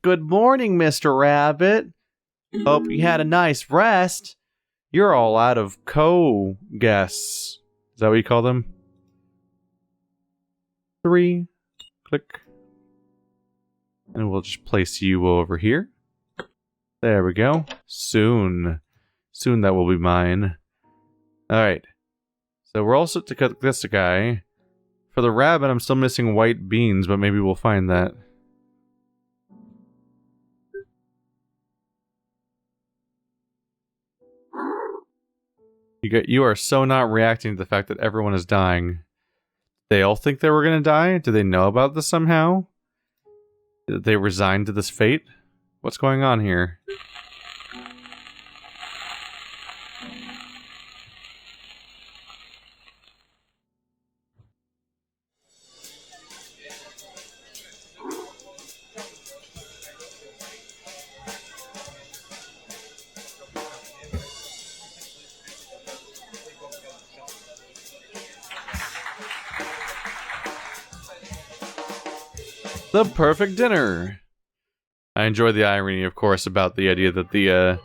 Good morning, Mr. Rabbit. Hope you had a nice rest. You're all out of co-guests. Is that what you call them? 3. Click. And we'll just place you over here. There we go. Soon that will be mine. Alright. So we're all set to cut this guy. For the rabbit, I'm still missing white beans, but maybe we'll find that. You are so not reacting to the fact that everyone is dying. They all think they were gonna die? Do they know about this somehow? Did they resign to this fate? What's going on here? The perfect dinner. I enjoy the irony, of course, about the idea that the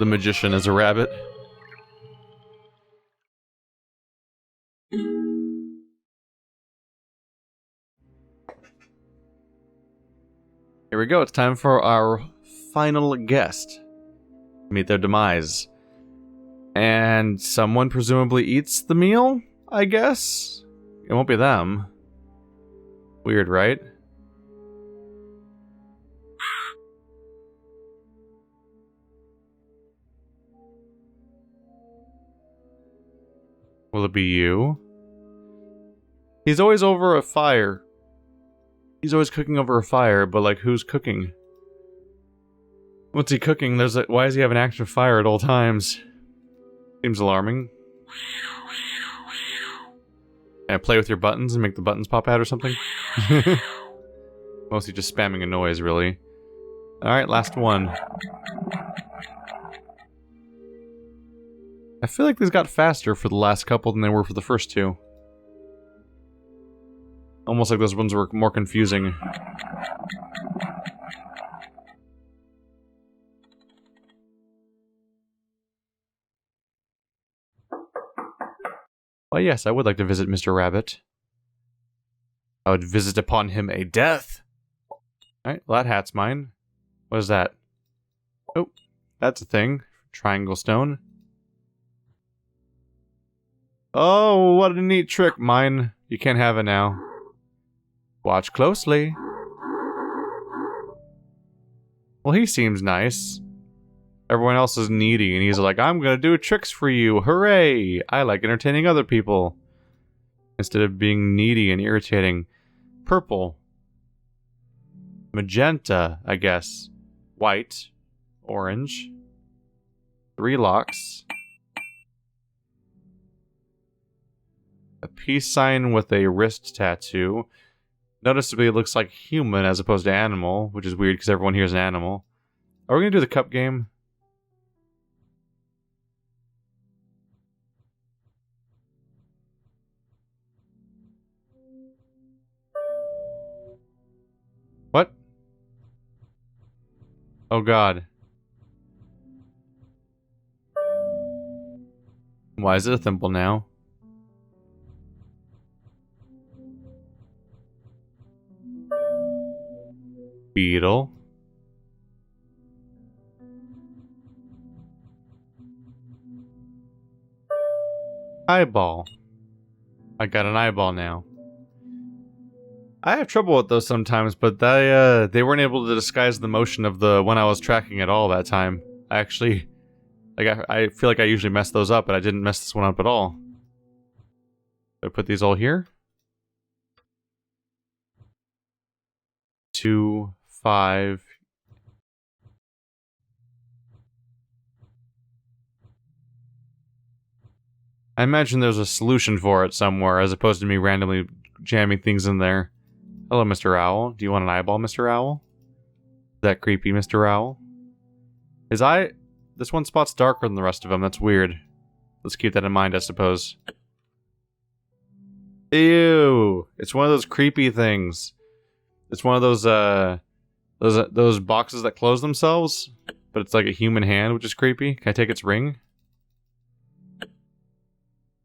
magician is a rabbit. Here we go. It's time for our final guest. Meet their demise. And someone presumably eats the meal, I guess? It won't be them. Weird, right? Will it be you? He's always over a fire. He's always cooking over a fire, but like, who's cooking? What's he cooking? Why does he have an active fire at all times? Seems alarming. Can I play with your buttons and make the buttons pop out or something? Mostly just spamming a noise, really. Alright, last one. I feel like these got faster for the last couple than they were for the first two. Almost like those ones were more confusing. Well, yes, I would like to visit Mr. Rabbit. I would visit upon him a death. Alright, well, that hat's mine. What is that? Oh, that's a thing. Triangle stone. Oh, what a neat trick. Mine. You can't have it now. Watch closely. Well, he seems nice. Everyone else is needy, and he's like, I'm gonna do tricks for you. Hooray! I like entertaining other people. Instead of being needy and irritating. Purple. Magenta, I guess. White. Orange. 3 locks. A peace sign with a wrist tattoo. Noticeably, it looks like human as opposed to animal, which is weird because everyone here is an animal. Are we going to do the cup game? What? Oh god. Why is it a thimble now? Beetle. Eyeball. I got an eyeball now. I have trouble with those sometimes, but they weren't able to disguise the motion of the one I was tracking at all that time. I actually, like, I feel like I usually mess those up, but I didn't mess this one up at all. I put these all here. 2, 5. I imagine there's a solution for it somewhere, as opposed to me randomly jamming things in there. Hello, Mr. Owl. Do you want an eyeball, Mr. Owl? Is that creepy, Mr. Owl? His eye... This one spot's darker than the rest of them. That's weird. Let's keep that in mind, I suppose. Ew. It's one of those creepy things. It's one of those boxes that close themselves, but it's like a human hand, which is creepy. Can I take its ring? I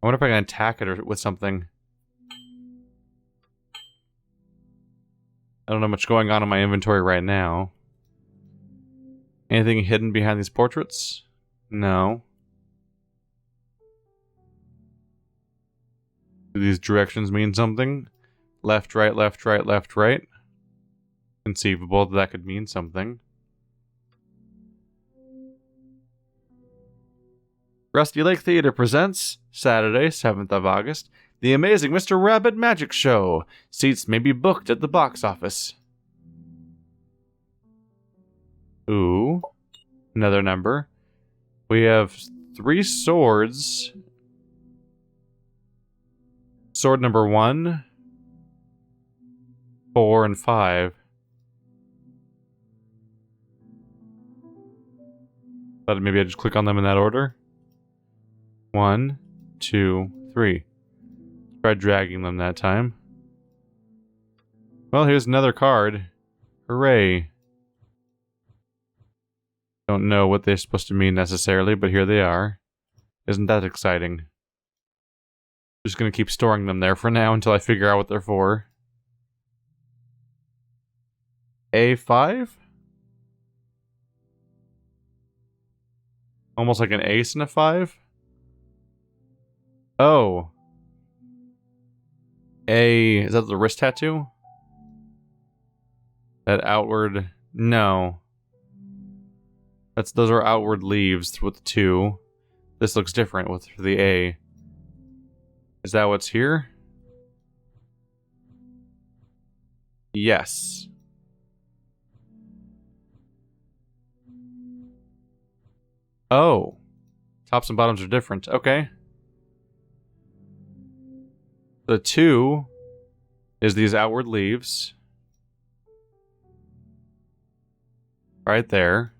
wonder if I can attack it with something. I don't know much going on in my inventory right now. Anything hidden behind these portraits? No. Do these directions mean something? Left, right, left, right, left, right. Conceivable that could mean something. Rusty Lake Theater presents Saturday, 7th of August, The Amazing Mr. Rabbit Magic Show. Seats may be booked at the box office. Ooh. Another number. We have 3 swords. Sword number 1, 4, and 5. But maybe I just click on them in that order. 1, 2, 3. Try dragging them that time. Well, here's another card. Hooray. Don't know what they're supposed to mean necessarily, but here they are. Isn't that exciting? Just gonna keep storing them there for now until I figure out what they're for. A5? Almost like an ace and a 5? Oh. Is that the wrist tattoo? That outward... No. Those are outward leaves with the 2. This looks different with the A. Is that what's here? Yes. Oh. Tops and bottoms are different. Okay. The 2 is these outward leaves. Right there.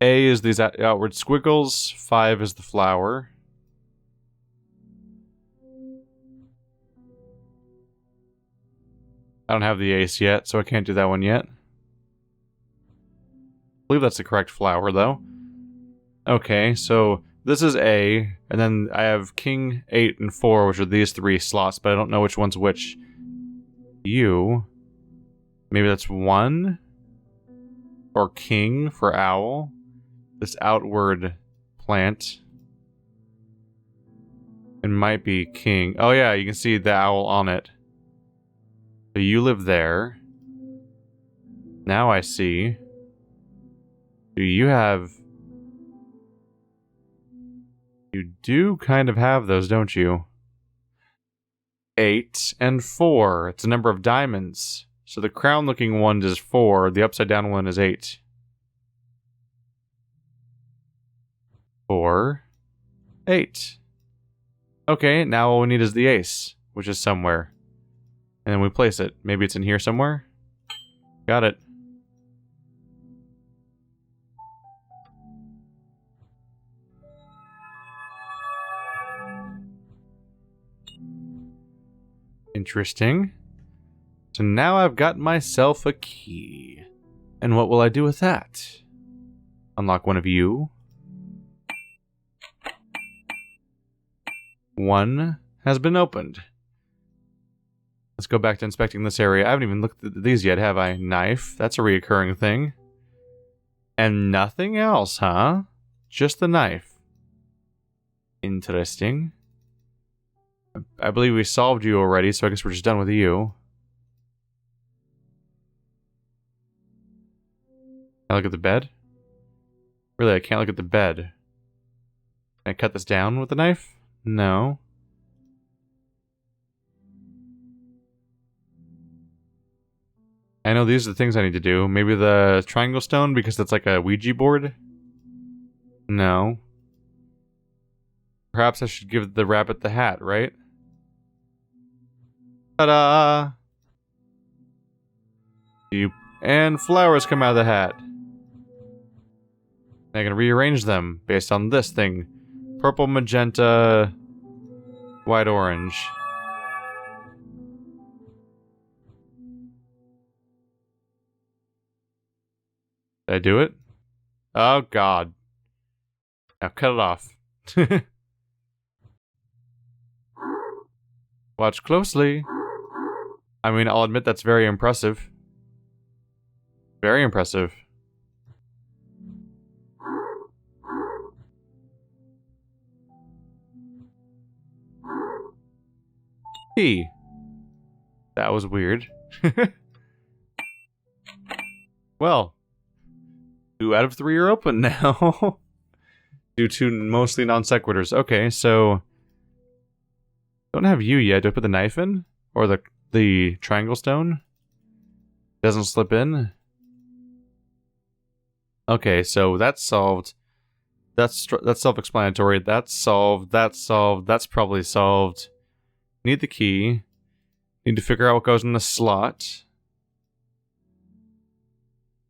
A is these outward squiggles. 5 is the flower. I don't have the ace yet, so I can't do that one yet. I believe that's the correct flower, though. Okay, so this is A, and then I have King, 8, and 4, which are these 3 slots, but I don't know which one's which. U. Maybe that's 1? Or King for owl. This outward plant. It might be King. Oh yeah, you can see the owl on it. So you live there. Now I see. You have... You do kind of have those, don't you? 8 and 4. It's a number of diamonds. So the crown-looking one is 4. The upside-down one is 8. 4. 8. Okay, now all we need is the ace, which is somewhere. And then we place it. Maybe it's in here somewhere? Got it. Interesting. So now I've got myself a key. And what will I do with that? Unlock one of you. 1 has been opened. Let's go back to inspecting this area. I haven't even looked at these yet, have I? Knife. That's a reoccurring thing. And nothing else, huh? Just the knife. Interesting. I believe we solved you already, so I guess we're just done with you. Can I look at the bed? Really, I can't look at the bed. Can I cut this down with the knife? No. I know these are the things I need to do. Maybe the triangle stone, because that's like a Ouija board? No. Perhaps I should give the rabbit the hat, right? Ta-da! And flowers come out of the hat. I can rearrange them based on this thing. Purple, magenta, White orange. Did I do it? Oh god. Now cut it off. Watch closely. I mean, I'll admit that's very impressive. Very impressive. P. That was weird. Well, 2 out of 3 are open now. Due to mostly non sequiturs. Okay, so don't have you yet. Do I put the knife in? Or the triangle stone? Doesn't slip in? Okay, so that's solved. That's self-explanatory. That's solved. That's solved. That's probably solved. Need the key. Need to figure out what goes in the slot.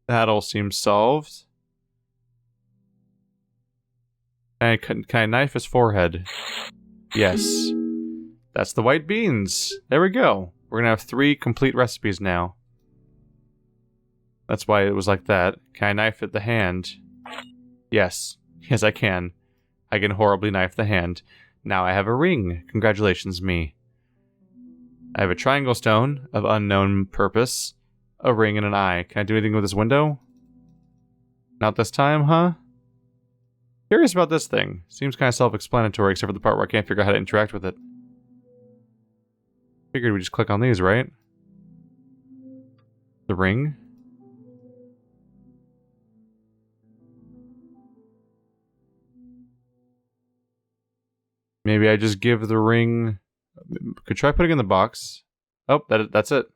That all seems solved. Can I knife his forehead? Yes. That's the white beans. There we go. We're gonna have 3 complete recipes now. That's why it was like that. Can I knife at the hand? Yes. Yes, I can. I can horribly knife the hand. Now I have a ring. Congratulations, me. I have a triangle stone of unknown purpose, a ring, and an eye. Can I do anything with this window? Not this time, huh? Curious about this thing. Seems kind of self-explanatory except for the part where I can't figure out how to interact with it. Figured we just click on these, right? The ring? Maybe I just give the ring... Could try putting it in the box. Oh, that's it.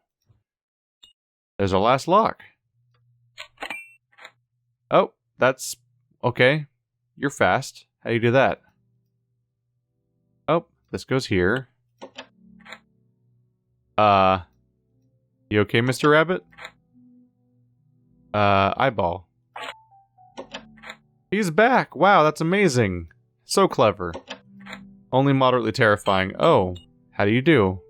There's our last lock. Oh, that's... Okay. You're fast. How do you do that? Oh, this goes here. You okay, Mr. Rabbit? Eyeball. He's back! Wow, that's amazing. So clever. Only moderately terrifying. Oh, how do you do?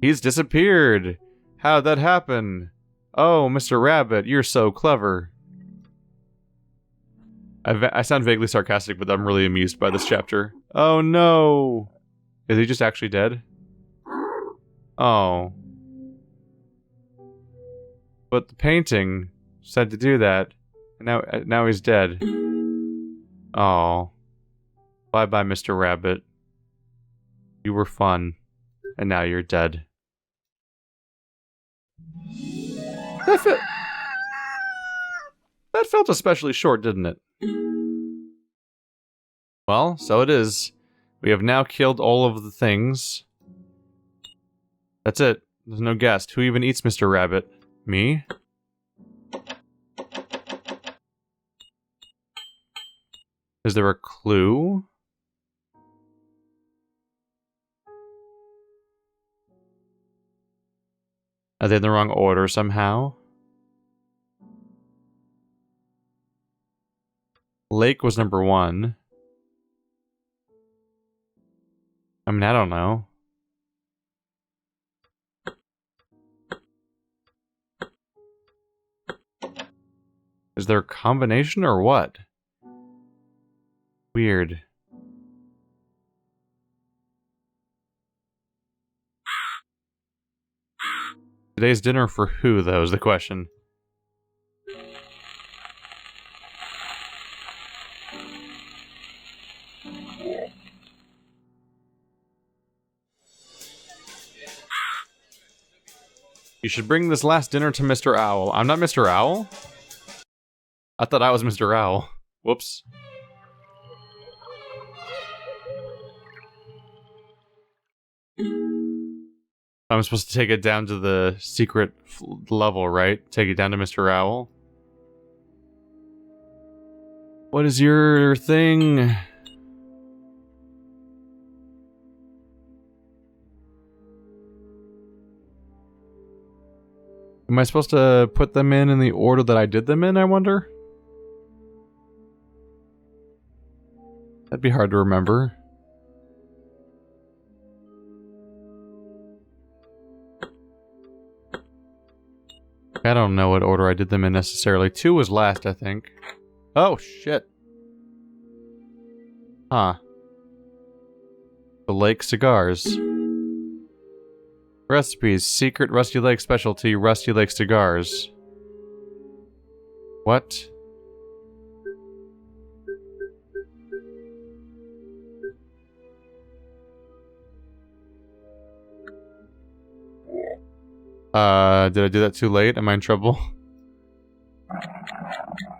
He's disappeared! How'd that happen? Oh, Mr. Rabbit, you're so clever. I sound vaguely sarcastic, but I'm really amused by this chapter. Oh no! Is he just actually dead? Oh. But the painting said to do that, and now he's dead. Oh. Bye-bye, Mr. Rabbit. You were fun, and now you're dead. That felt especially short, didn't it? Well, so it is. We have now killed all of the things. That's it. There's no guest. Who even eats Mr. Rabbit? Me? Is there a clue? Are they in the wrong order somehow? Lake was number 1. I mean, I don't know. Is there a combination or what? Weird. Today's dinner for who, though, is the question. You should bring this last dinner to Mr. Owl. I'm not Mr. Owl? I thought I was Mr. Owl. Whoops. I'm supposed to take it down to the secret level, right? Take it down to Mr. Owl. What is your thing? Am I supposed to put them in the order that I did them in, I wonder? That'd be hard to remember. I don't know what order I did them in necessarily. 2 was last, I think. Oh, shit. Huh. The Lake Cigars. Recipes. Secret Rusty Lake specialty, Rusty Lake Cigars. What? Did I do that too late? Am I in trouble?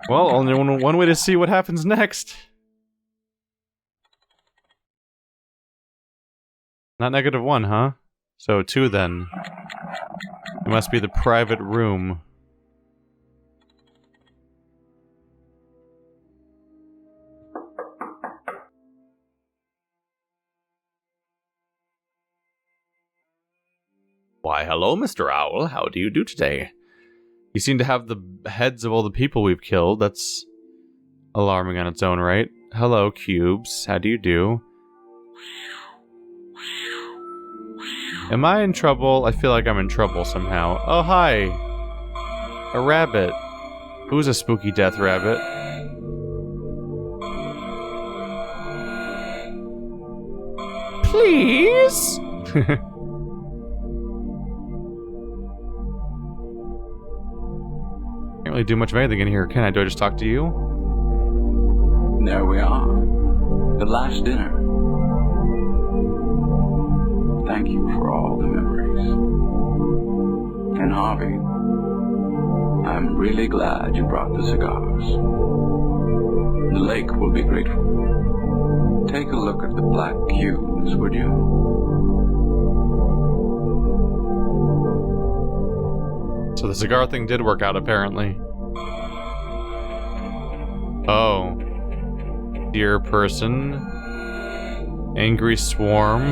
Well, only one way to see what happens next. Not -1, huh? So 2 then. It must be the private room. Why, hello, Mr. Owl. How do you do today? You seem to have the heads of all the people we've killed. That's alarming on its own, right? Hello, Cubes. How do you do? Am I in trouble? I feel like I'm in trouble somehow. Oh, hi! A rabbit. Who's a spooky death rabbit? Please? Can't really do much of anything in here, can I? Do I just talk to you? There we are. The last dinner. Thank you for all the memories. And Harvey, I'm really glad you brought the cigars. The lake will be grateful. Take a look at the black cubes, would you? So the cigar thing did work out, apparently. Oh. Dear person. Angry swarm.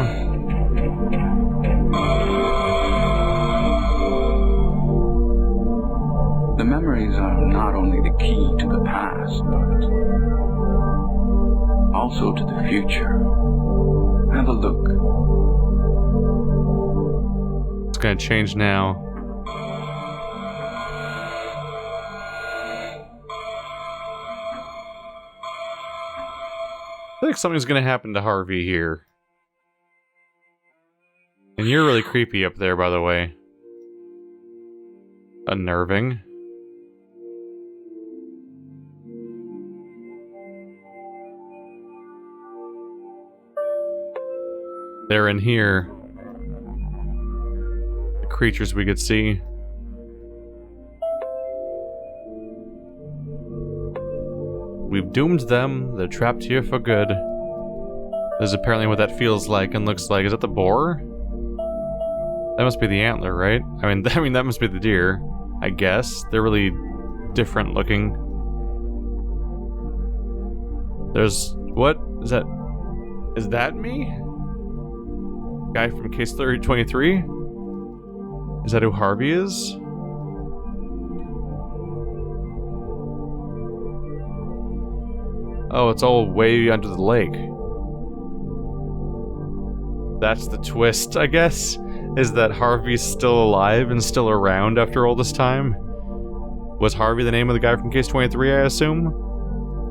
The memories are not only the key to the past, but also to the future. Have a look. It's gonna change now. I think something's gonna happen to Harvey here. And you're really creepy up there, by the way. Unnerving. They're in here. The creatures we could see. We've doomed them. They're trapped here for good. This is apparently what that feels like and looks like. Is that the boar? That must be the antler, right? I mean, that must be the deer. I guess. They're really different looking. There's... what? Is that... is that me? Guy from case 3023? Is that who Harvey is? Oh, it's all way under the lake. That's the twist, I guess, is that Harvey's still alive and still around after all this time. Was Harvey the name of the guy from case 23, I assume?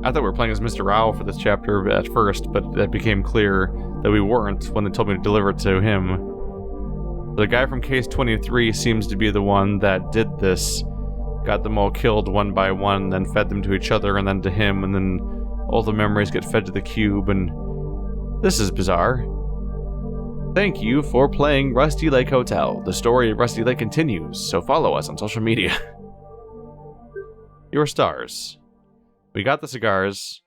I thought we were playing as Mr. Owl for this chapter at first, but that became clear that we weren't when they told me to deliver it to him. The guy from case 23 seems to be the one that did this. Got them all killed one by one, then fed them to each other and then to him, and then all the memories get fed to the cube, and this is bizarre. Thank you for playing Rusty Lake Hotel. The story of Rusty Lake continues, so follow us on social media. Your stars. We got the cigars.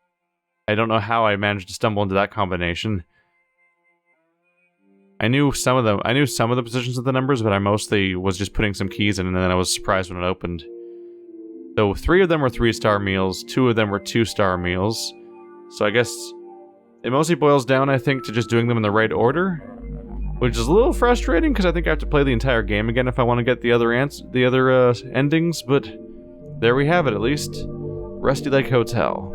I don't know how I managed to stumble into that combination. I knew some of the positions of the numbers, but I mostly was just putting some keys in, and then I was surprised when it opened. So 3 of them were 3-star meals, 2 of them were 2-star meals. So I guess it mostly boils down, I think, to just doing them in the right order, which is a little frustrating because I think I have to play the entire game again if I want to get the other endings. But there we have it, at least. Rusty Lake Hotel.